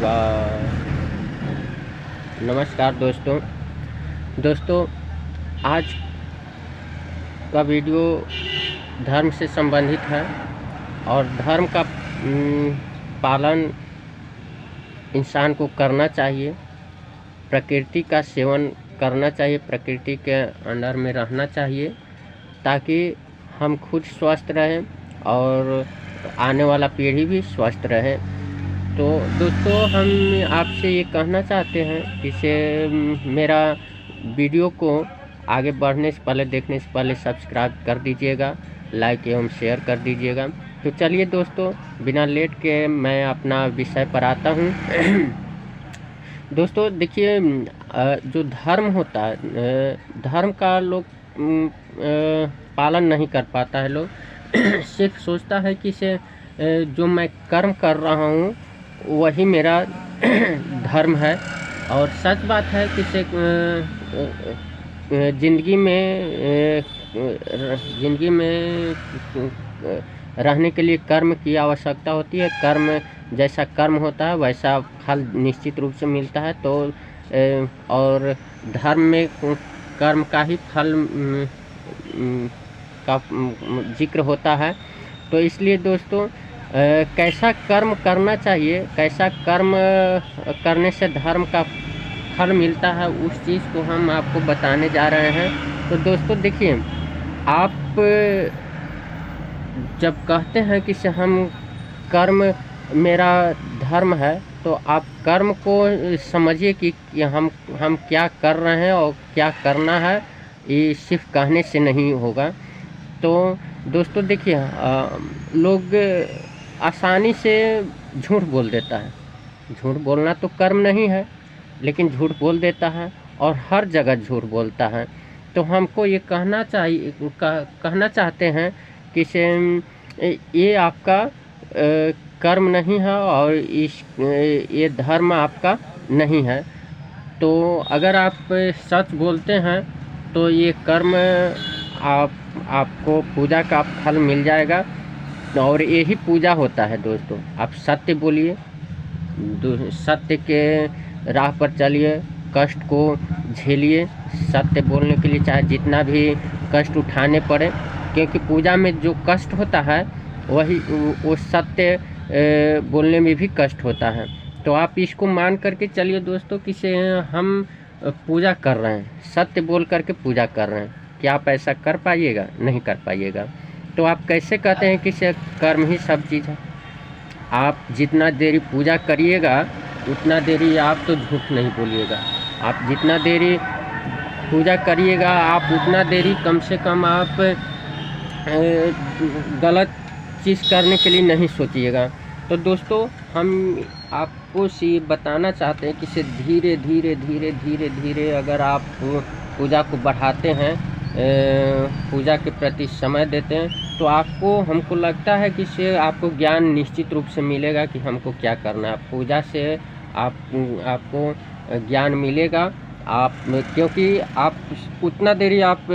शिवाय। नमस्कार दोस्तों, आज का वीडियो धर्म से संबंधित है और धर्म का पालन इंसान को करना चाहिए। प्रकृति का सेवन करना चाहिए, प्रकृति के अंडर में रहना चाहिए ताकि हम खुद स्वस्थ रहें और आने वाला पीढ़ी भी स्वस्थ रहे। तो दोस्तों, हम आपसे ये कहना चाहते हैं कि मेरा वीडियो को आगे बढ़ने से पहले, देखने से पहले सब्सक्राइब कर दीजिएगा, लाइक एवं शेयर कर दीजिएगा। तो चलिए दोस्तों, बिना लेट के मैं अपना विषय पर आता हूँ। दोस्तों देखिए, जो धर्म होता है, धर्म का लोग पालन नहीं कर पाता है। लोग सिर्फ सोचता है कि जो मैं कर्म कर रहा हूँ वही मेरा धर्म है। और सच बात है कि ज़िंदगी में रहने के लिए कर्म की आवश्यकता होती है। कर्म जैसा कर्म होता है वैसा फल निश्चित रूप से मिलता है। तो और धर्म में कर्म का ही फल का जिक्र होता है। तो इसलिए दोस्तों, कैसा कर्म करना चाहिए, कैसा कर्म करने से धर्म का फल मिलता है, उस चीज़ को हम आपको बताने जा रहे हैं। तो दोस्तों देखिए, आप जब कहते हैं कि हम कर्म मेरा धर्म है, तो आप कर्म को समझिए कि हम क्या कर रहे हैं और क्या करना है। ये सिर्फ कहने से नहीं होगा। तो दोस्तों देखिए, लोग आसानी से झूठ बोल देता है। झूठ बोलना तो कर्म नहीं है, लेकिन झूठ बोल देता है और हर जगह झूठ बोलता है। तो हमको ये कहना चाहते हैं कि ये आपका कर्म नहीं है और ये धर्म आपका नहीं है। तो अगर आप सच बोलते हैं तो ये कर्म आपको पूजा का फल मिल जाएगा। और यही पूजा होता है दोस्तों। आप सत्य बोलिए, सत्य के राह पर चलिए, कष्ट को झेलिए। सत्य बोलने के लिए चाहे जितना भी कष्ट उठाने पड़े, क्योंकि पूजा में जो कष्ट होता है वही वो सत्य बोलने में भी कष्ट होता है। तो आप इसको मान करके चलिए दोस्तों कि हम पूजा कर रहे हैं, सत्य बोल करके पूजा कर रहे हैं। क्या आप ऐसा कर पाइएगा? नहीं कर पाइएगा। तो आप कैसे कहते हैं कि कर्म ही सब चीज़ है? आप जितना देरी पूजा करिएगा उतना देरी आप तो झूठ नहीं बोलिएगा। आप जितना देरी पूजा करिएगा, आप उतना देरी कम से कम आप गलत चीज़ करने के लिए नहीं सोचिएगा। तो दोस्तों, हम आपको ये बताना चाहते हैं कि धीरे धीरे अगर आप पूजा को बढ़ाते हैं, पूजा के प्रति समय देते हैं, तो हमको लगता है कि आपको ज्ञान निश्चित रूप से मिलेगा कि हमको क्या करना है। पूजा से आपको ज्ञान मिलेगा। क्योंकि आप उतना देरी आप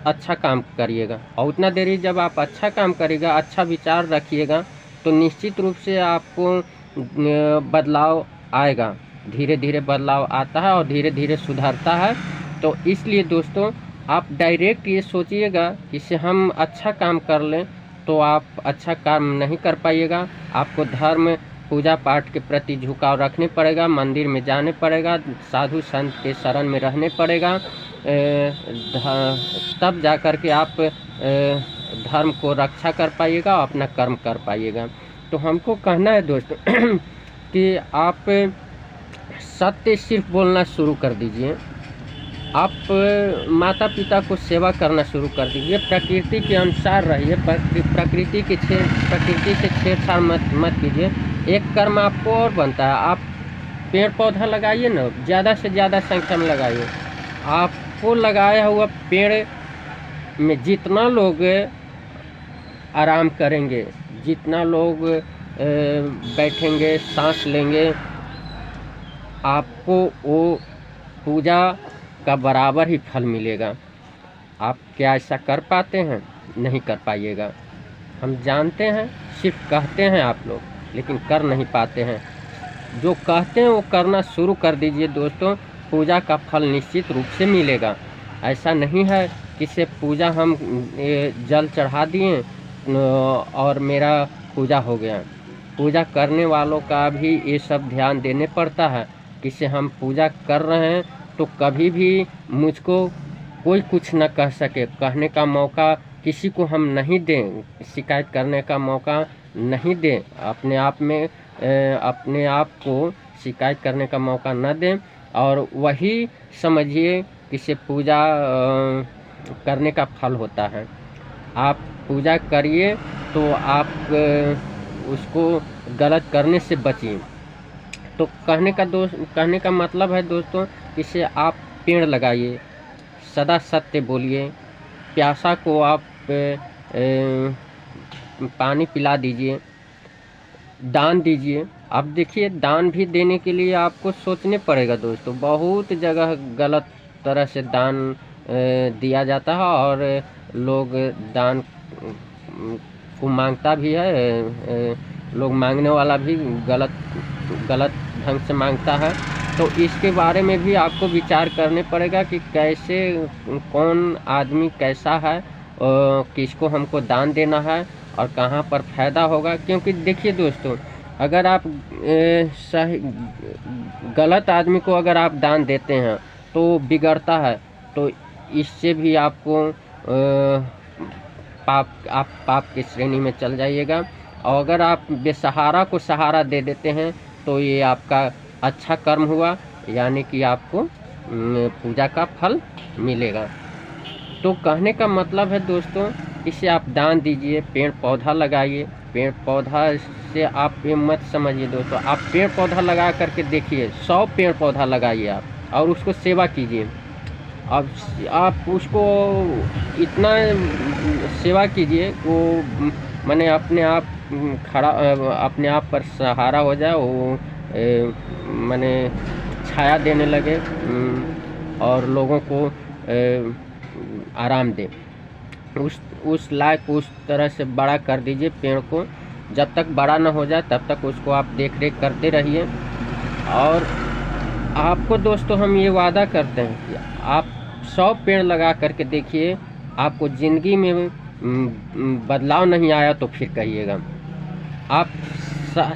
अच्छा काम करिएगा, और उतना देरी जब आप अच्छा काम करिएगा, अच्छा विचार रखिएगा, तो निश्चित रूप से आपको बदलाव आएगा। धीरे धीरे बदलाव आता है और धीरे धीरे सुधरता है। तो इसलिए दोस्तों, आप डायरेक्ट ये सोचिएगा कि हम अच्छा काम कर लें, तो आप अच्छा काम नहीं कर पाइएगा। आपको धर्म पूजा पाठ के प्रति झुकाव रखने पड़ेगा, मंदिर में जाने पड़ेगा, साधु संत के शरण में रहने पड़ेगा। तब जा कर के आप धर्म को रक्षा कर पाइएगा, अपना कर्म कर पाइएगा। तो हमको कहना है दोस्तों कि आप सत्य सिर्फ बोलना शुरू कर दीजिए। आप माता पिता को सेवा करना शुरू कर दीजिए, प्रकृति के अनुसार रहिए, प्रकृति से छेड़छाड़ मत कीजिए। एक कर्म आपको और बनता है, आप पेड़ पौधा लगाइए ना, ज़्यादा से ज़्यादा संख्या में लगाइए। आपको लगाया हुआ पेड़ में जितना लोग आराम करेंगे, जितना लोग बैठेंगे, सांस लेंगे, आपको वो पूजा का बराबर ही फल मिलेगा। आप क्या ऐसा कर पाते हैं? नहीं कर पाइएगा। हम जानते हैं, सिर्फ कहते हैं आप लोग, लेकिन कर नहीं पाते हैं। जो कहते हैं वो करना शुरू कर दीजिए दोस्तों, पूजा का फल निश्चित रूप से मिलेगा। ऐसा नहीं है कि सिर्फ पूजा हम जल चढ़ा दिए और मेरा पूजा हो गया। पूजा करने वालों का भी ये सब ध्यान देने पड़ता है कि से हम पूजा कर रहे हैं तो कभी भी मुझको कोई कुछ न कह सके, कहने का मौका किसी को हम नहीं दें, शिकायत करने का मौका नहीं दें, अपने आप को शिकायत करने का मौका न दें। और वही समझिए कि से पूजा करने का फल होता है। आप पूजा करिए तो आप उसको गलत करने से बचिए। तो कहने का मतलब है दोस्तों, इसे आप पेड़ लगाइए, सदा सत्य बोलिए, प्यासा को आप पानी पिला दीजिए, दान दीजिए। अब देखिए, दान भी देने के लिए आपको सोचने पड़ेगा दोस्तों। बहुत जगह गलत तरह से दान दिया जाता है और लोग दान को मांगता भी है, लोग मांगने वाला भी गलत ढंग से मांगता है। तो इसके बारे में भी आपको विचार करने पड़ेगा कि कैसे, कौन आदमी कैसा है, किसको हमको दान देना है और कहाँ पर फ़ायदा होगा। क्योंकि देखिए दोस्तों, अगर आप सही गलत आदमी को अगर आप दान देते हैं तो बिगड़ता है, तो इससे भी आपको पाप की श्रेणी में चल जाइएगा। और अगर आप बेसहारा को सहारा दे देते हैं तो ये आपका अच्छा कर्म हुआ, यानी कि आपको पूजा का फल मिलेगा। तो कहने का मतलब है दोस्तों, इसे आप दान दीजिए, पेड़ पौधा लगाइए। पेड़ पौधा से आप ये मत समझिए दोस्तों, आप पेड़ पौधा लगा करके देखिए, 100 पेड़ पौधा लगाइए आप और उसको सेवा कीजिए। अब आप उसको इतना सेवा कीजिए वो माने अपने आप खड़ा, अपने आप पर सहारा हो जाए, वो माने छाया देने लगे और लोगों को आराम दे। उस लायक उस तरह से बड़ा कर दीजिए पेड़ को। जब तक बड़ा ना हो जाए तब तक उसको आप देख रेख करते रहिए। और आपको दोस्तों हम ये वादा करते हैं कि आप 100 पेड़ लगा करके देखिए, आपको ज़िंदगी में बदलाव नहीं आया तो फिर कहिएगा। आप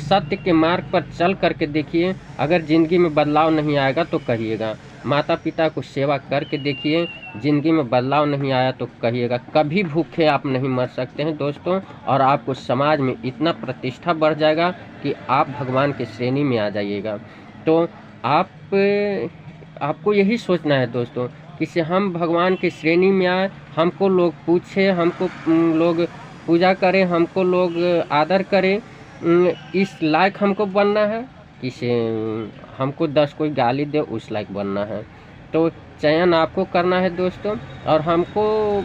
सत्य के मार्ग पर चल करके देखिए, अगर ज़िंदगी में बदलाव नहीं आएगा तो कहिएगा। माता पिता को सेवा करके देखिए, ज़िंदगी में बदलाव नहीं आया तो कहिएगा। कभी भूखे आप नहीं मर सकते हैं दोस्तों, और आपको समाज में इतना प्रतिष्ठा बढ़ जाएगा कि आप भगवान के श्रेणी में आ जाइएगा। तो आपको यही सोचना है दोस्तों कि से हम भगवान की श्रेणी में आए, हमको लोग पूछे, हमको लोग पूजा करें, हमको लोग आदर करें, इस लायक हमको बनना है कि से हमको 10 कोई गाली दे उस लायक बनना है। तो चयन आपको करना है दोस्तों। और हमको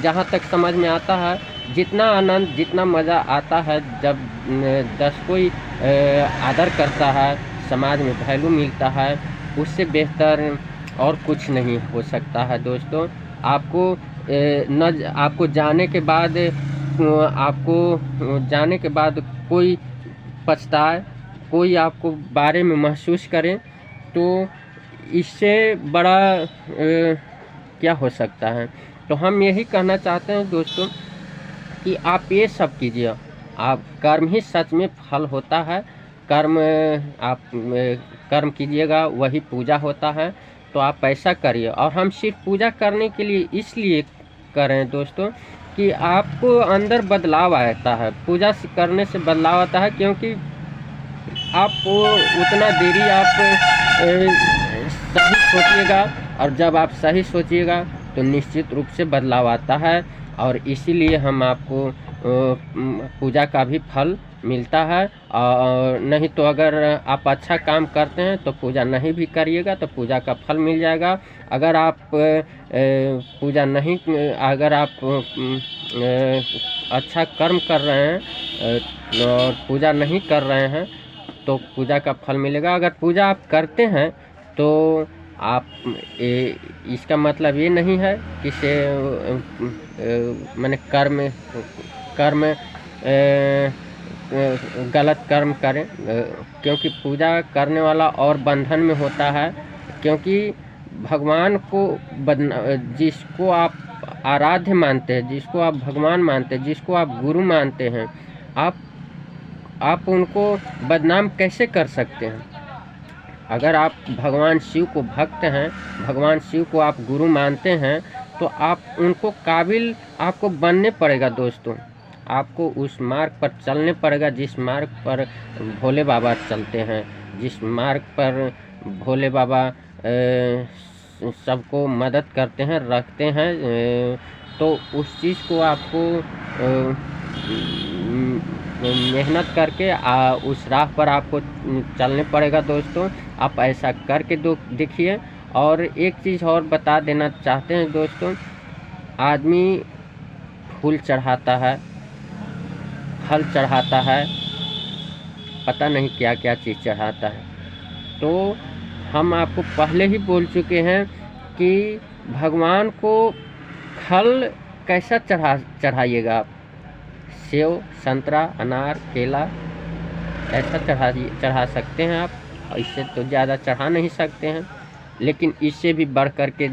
जहाँ तक समझ में आता है, जितना आनंद, जितना मज़ा आता है जब 10 कोई आदर करता है, समाज में वैल्यू मिलता है, उससे बेहतर और कुछ नहीं हो सकता है दोस्तों। आपको जाने के बाद कोई पछताए, कोई आपको बारे में महसूस करे, तो इससे बड़ा क्या हो सकता है। तो हम यही कहना चाहते हैं दोस्तों कि आप ये सब कीजिए। आप कर्म ही सच में फल होता है। आप कर्म कीजिएगा, वही पूजा होता है। तो आप ऐसा करिए। और हम सिर्फ पूजा करने के लिए इसलिए करें दोस्तों कि आपको अंदर बदलाव आता है, पूजा करने से बदलाव आता है। क्योंकि आप उतना देरी आप सही सोचिएगा, और जब आप सही सोचिएगा तो निश्चित रूप से बदलाव आता है। और इसीलिए हम आपको पूजा का भी फल मिलता है। और नहीं तो अगर आप अच्छा काम करते हैं तो पूजा नहीं भी करिएगा तो पूजा का फल मिल जाएगा। अगर आप अच्छा कर्म कर रहे हैं और पूजा नहीं कर रहे हैं तो पूजा का फल मिलेगा। अगर पूजा आप करते हैं तो आप इसका मतलब ये नहीं है कि मैंने कर्म गलत कर्म करें, क्योंकि पूजा करने वाला और बंधन में होता है। क्योंकि भगवान को जिसको आप आराध्य मानते हैं, जिसको आप भगवान मानते हैं, जिसको आप गुरु मानते हैं, आप उनको बदनाम कैसे कर सकते हैं? अगर आप भगवान शिव को भक्त हैं, भगवान शिव को आप गुरु मानते हैं, तो आप उनको काबिल आपको बनने पड़ेगा दोस्तों। आपको उस मार्ग पर चलने पड़ेगा जिस मार्ग पर भोले बाबा चलते हैं, जिस मार्ग पर भोले बाबा सबको मदद करते हैं, रखते हैं। तो उस चीज़ को आपको मेहनत करके उस राह पर आपको चलने पड़ेगा दोस्तों। आप ऐसा करके देखिए। और एक चीज़ और बता देना चाहते हैं दोस्तों, आदमी फूल चढ़ाता है, फल चढ़ाता है, पता नहीं क्या क्या चीज़ चढ़ाता है। तो हम आपको पहले ही बोल चुके हैं कि भगवान को फल कैसा चढ़ाइएगा आप? सेव, संतरा, अनार, केला ऐसा चढ़ा सकते हैं आप। इससे तो ज़्यादा चढ़ा नहीं सकते हैं, लेकिन इससे भी बढ़ कर के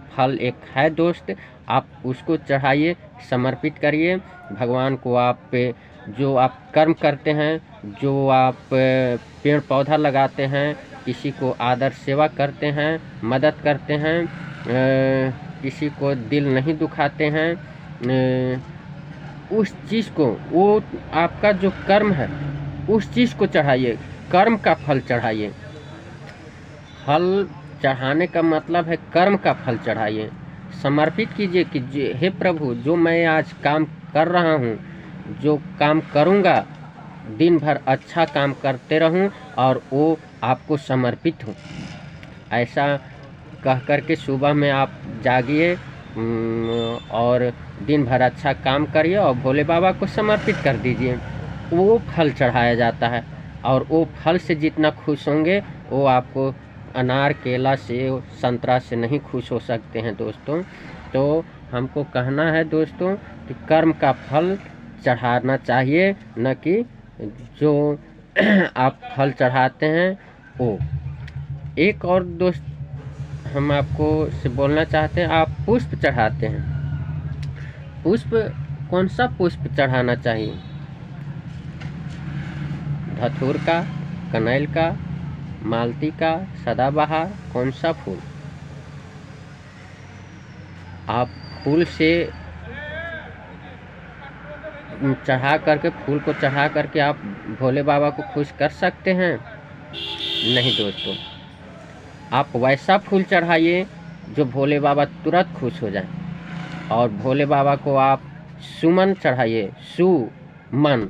फल एक है दोस्त, आप उसको चढ़ाइए, समर्पित करिए भगवान को। आप जो आप कर्म करते हैं, जो आप पेड़ पौधा लगाते हैं, किसी को आदर सेवा करते हैं, मदद करते हैं, किसी को दिल नहीं दुखाते हैं, उस चीज़ को, वो आपका जो कर्म है उस चीज़ को चढ़ाइए, कर्म का फल चढ़ाइए। फल चढ़ाने का मतलब है कर्म का फल चढ़ाइए, समर्पित कीजिए कि हे प्रभु, जो मैं आज काम कर रहा हूँ, जो काम करूँगा, दिन भर अच्छा काम करते रहूँ और वो आपको समर्पित हो। ऐसा कह कर के सुबह में आप जागिए और दिन भर अच्छा काम करिए और भोले बाबा को समर्पित कर दीजिए। वो फल चढ़ाया जाता है और वो फल से जितना खुश होंगे, वो आपको अनार, केला, सेव, संतरा से नहीं खुश हो सकते हैं दोस्तों। तो हमको कहना है दोस्तों कि कर्म का फल चढ़ाना चाहिए, न कि जो आप फल चढ़ाते हैं वो। एक और दोस्त हम आपको से बोलना चाहते हैं, आप पुष्प चढ़ाते हैं, पुष्प कौन सा पुष्प चढ़ाना चाहिए? धतूर का, कनैल का, मालती का, सदाबहार, कौन सा फूल? आप फूल से चढ़ा करके, फूल को चढ़ा करके आप भोले बाबा को खुश कर सकते हैं? नहीं दोस्तों, आप वैसा फूल चढ़ाइए जो भोले बाबा तुरंत खुश हो जाए। और भोले बाबा को आप सुमन चढ़ाइए, सुमन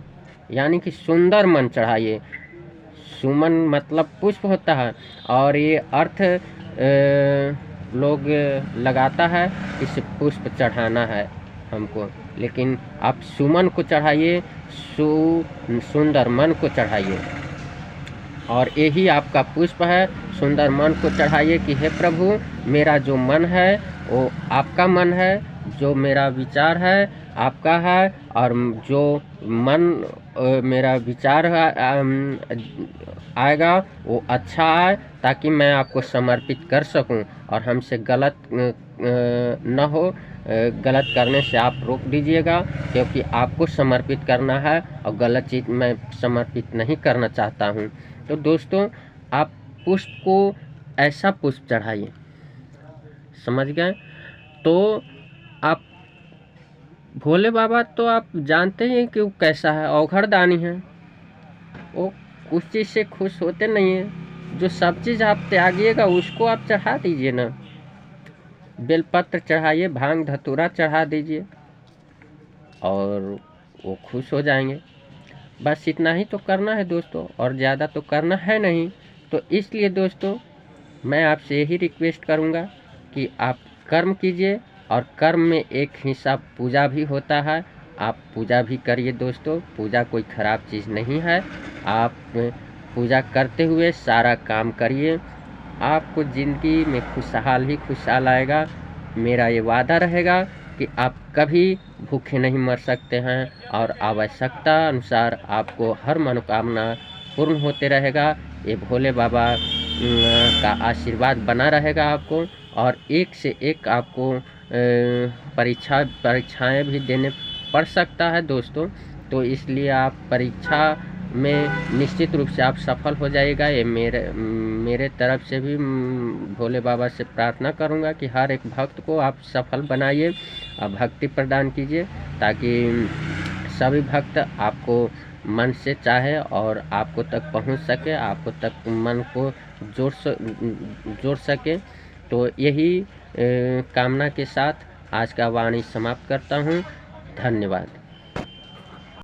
यानी कि सुंदर मन चढ़ाइए। सुमन मतलब पुष्प होता है, और ये अर्थ लोग लगाता है इस पुष्प चढ़ाना है हमको, लेकिन आप सुमन को चढ़ाइए, सुंदर मन को चढ़ाइए। और यही आपका पुष्प है, सुंदर मन को चढ़ाइए कि हे प्रभु, मेरा जो मन है वो आपका मन है, जो मेरा विचार है आपका है, और जो मन मेरा विचार आएगा वो अच्छा आए, ताकि मैं आपको समर्पित कर सकूं और हमसे गलत न हो। गलत करने से आप रोक दीजिएगा, क्योंकि आपको समर्पित करना है और गलत चीज़ मैं समर्पित नहीं करना चाहता हूं। तो दोस्तों, आप पुष्प को ऐसा पुष्प चढ़ाइए, समझ गए? तो आप भोले बाबा तो आप जानते हैं कि वो कैसा है, अवघड़ दानी है। वो उस चीज़ से खुश होते नहीं हैं। जो सब चीज़ आप त्यागिएगा उसको आप चढ़ा दीजिए ना, बेलपत्र चढ़ाइए, भांग धतूरा चढ़ा दीजिए और वो खुश हो जाएंगे। बस इतना ही तो करना है दोस्तों, और ज़्यादा तो करना है नहीं। तो इसलिए दोस्तों, मैं आपसे यही रिक्वेस्ट करूँगा कि आप कर्म कीजिए, और कर्म में एक हिस्सा पूजा भी होता है, आप पूजा भी करिए दोस्तों। पूजा कोई ख़राब चीज़ नहीं है। आप पूजा करते हुए सारा काम करिए, आपको ज़िंदगी में खुशहाल ही खुशहाल आएगा। मेरा ये वादा रहेगा कि आप कभी भूखे नहीं मर सकते हैं और आवश्यकता अनुसार आपको हर मनोकामना पूर्ण होते रहेगा। ये भोले बाबा का आशीर्वाद बना रहेगा आपको, और एक से एक आपको परीक्षाएं भी देने पड़ सकता है दोस्तों। तो इसलिए आप परीक्षा में निश्चित रूप से आप सफल हो जाइएगा। ये मेरे तरफ से भी भोले बाबा से प्रार्थना करूंगा कि हर एक भक्त को आप सफल बनाइए और भक्ति प्रदान कीजिए, ताकि सभी भक्त आपको मन से चाहे और आपको तक पहुंच सके, आपको तक मन को जोड़ सके। तो यही कामना के साथ आज का वाणी समाप्त करता हूं। धन्यवाद।